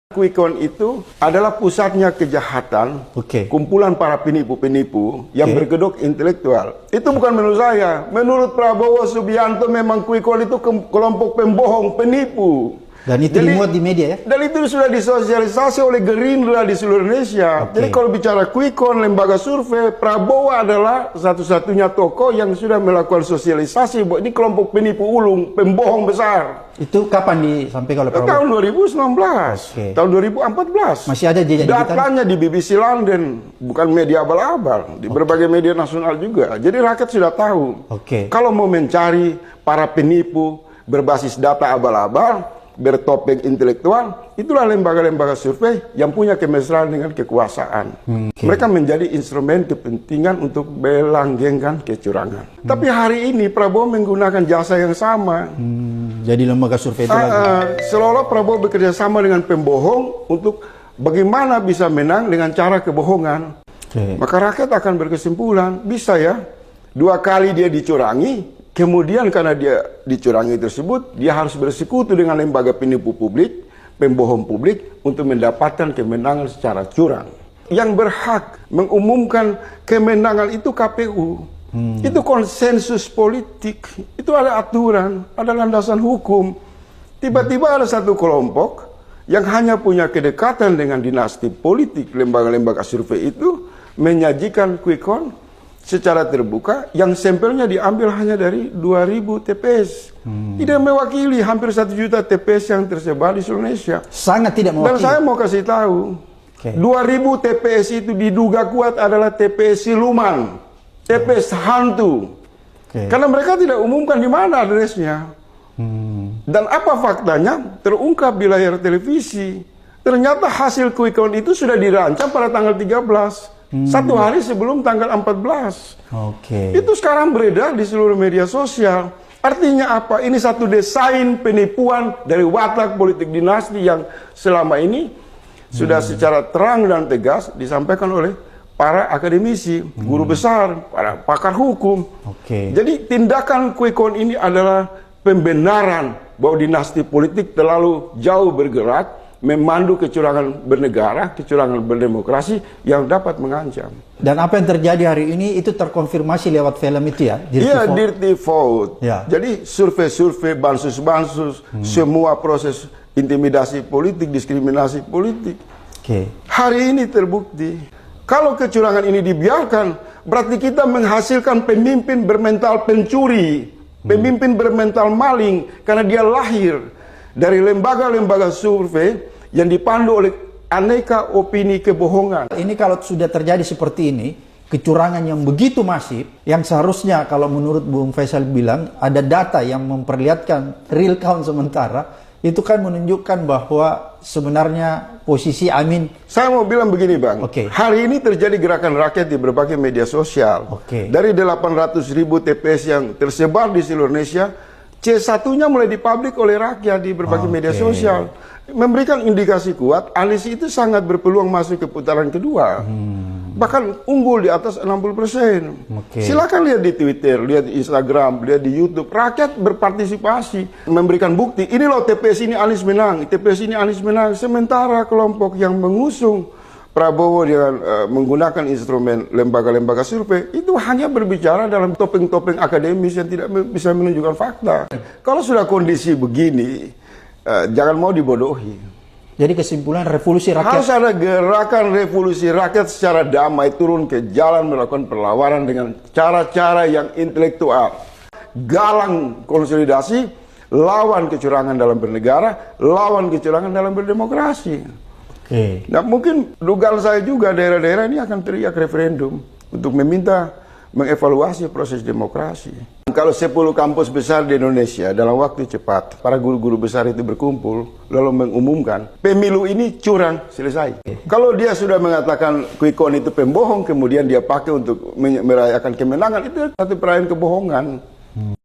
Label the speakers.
Speaker 1: Quick Count itu adalah pusatnya kejahatan, kumpulan para penipu-penipu yang berkedok intelektual. Itu bukan menurut saya. Menurut Prabowo Subianto memang Quick Count itu kelompok pembohong, penipu.
Speaker 2: Dan itu dimuat di media ya?
Speaker 1: Dan itu sudah disosialisasi oleh Gerindra di seluruh Indonesia. Jadi kalau bicara Quick Count, lembaga survei, Prabowo adalah satu-satunya tokoh yang sudah melakukan sosialisasi bahwa ini kelompok penipu ulung, pembohong besar.
Speaker 2: Itu kapan disampaikan oleh Prabowo?
Speaker 1: Tahun 2019, tahun 2014.
Speaker 2: Masih ada jejak digital?
Speaker 1: Datanya di BBC London, bukan media abal-abal, di berbagai media nasional juga. Jadi rakyat sudah tahu. Kalau mau mencari para penipu berbasis data abal-abal, bertopeng intelektual, itulah lembaga-lembaga survei yang punya kemesraan dengan kekuasaan. Mereka menjadi instrumen kepentingan untuk melanggengkan kecurangan. Tapi hari ini Prabowo menggunakan jasa yang sama.
Speaker 2: Jadi lembaga survei itu lagi.
Speaker 1: Seolah Prabowo bekerja sama dengan pembohong untuk bagaimana bisa menang dengan cara kebohongan. Maka rakyat akan berkesimpulan, bisa ya, 2 kali dia dicurangi. Kemudian karena dia dicurangi tersebut, dia harus bersekutu dengan lembaga penipu publik, pembohong publik untuk mendapatkan kemenangan secara curang. Yang berhak mengumumkan kemenangan itu KPU. Itu konsensus politik, itu ada aturan, ada landasan hukum. Tiba-tiba ada satu kelompok yang hanya punya kedekatan dengan dinasti politik, lembaga-lembaga survei itu menyajikan Quick Count secara terbuka yang sampelnya diambil hanya dari 2.000 TPS. Tidak mewakili hampir 1 juta TPS yang tersebar di Indonesia.
Speaker 2: Sangat tidak mewakili.
Speaker 1: Dan saya mau kasih tahu, 2.000 TPS itu diduga kuat adalah TPS siluman, TPS hantu. Karena mereka tidak umumkan di mana adresnya. Dan apa faktanya? Terungkap di layar televisi. Ternyata hasil Quick Count itu sudah dirancang pada tanggal 13. 1 hari sebelum tanggal 14. Itu sekarang beredar di seluruh media sosial. Artinya apa? Ini satu desain penipuan dari watak politik dinasti yang selama ini sudah secara terang dan tegas disampaikan oleh para akademisi, guru besar, para pakar hukum. Jadi tindakan Quick Count ini adalah pembenaran bahwa dinasti politik terlalu jauh bergerak memandu kecurangan bernegara, kecurangan berdemokrasi yang dapat mengancam.
Speaker 2: Dan apa yang terjadi hari ini itu terkonfirmasi lewat film itu ya?
Speaker 1: Iya, Dirty Vote. Jadi survei-survei, bansus-bansus, semua proses intimidasi politik, diskriminasi politik. Hari ini terbukti. Kalau kecurangan ini dibiarkan, berarti kita menghasilkan pemimpin bermental pencuri, pemimpin bermental maling, karena dia lahir dari lembaga-lembaga survei yang dipandu oleh aneka opini kebohongan.
Speaker 2: Ini kalau sudah terjadi seperti ini, kecurangan yang begitu masif, yang seharusnya kalau menurut Bung Faisal bilang, ada data yang memperlihatkan real count sementara, itu kan menunjukkan bahwa sebenarnya posisi Amin.
Speaker 1: Saya mau bilang begini Bang, hari ini terjadi gerakan rakyat di berbagai media sosial. Dari 800.000 TPS yang tersebar di seluruh Indonesia, C1-nya mulai dipublik oleh rakyat di berbagai media sosial. Memberikan indikasi kuat, Anies itu sangat berpeluang masuk ke putaran kedua. Bahkan unggul di atas 60%. Silakan lihat di Twitter, lihat di Instagram, lihat di YouTube. Rakyat berpartisipasi, memberikan bukti. Ini loh TPS ini Anies menang, TPS ini Anies menang. Sementara kelompok yang mengusung Prabowo dengan menggunakan instrumen lembaga-lembaga survei itu hanya berbicara dalam topeng-topeng akademis yang tidak bisa menunjukkan fakta. Kalau sudah kondisi begini, jangan mau dibodohi.
Speaker 2: Jadi kesimpulan revolusi rakyat.
Speaker 1: Harus ada gerakan revolusi rakyat secara damai, turun ke jalan melakukan perlawanan dengan cara-cara yang intelektual. Galang konsolidasi, lawan kecurangan dalam bernegara, lawan kecurangan dalam berdemokrasi. Nah mungkin dugaan saya juga daerah-daerah ini akan teriak referendum untuk meminta mengevaluasi proses demokrasi. Kalau 10 kampus besar di Indonesia dalam waktu cepat, para guru-guru besar itu berkumpul lalu mengumumkan pemilu ini curang, selesai. Kalau dia sudah mengatakan Quick Count itu pembohong, kemudian dia pakai untuk merayakan kemenangan, itu satu perayaan kebohongan.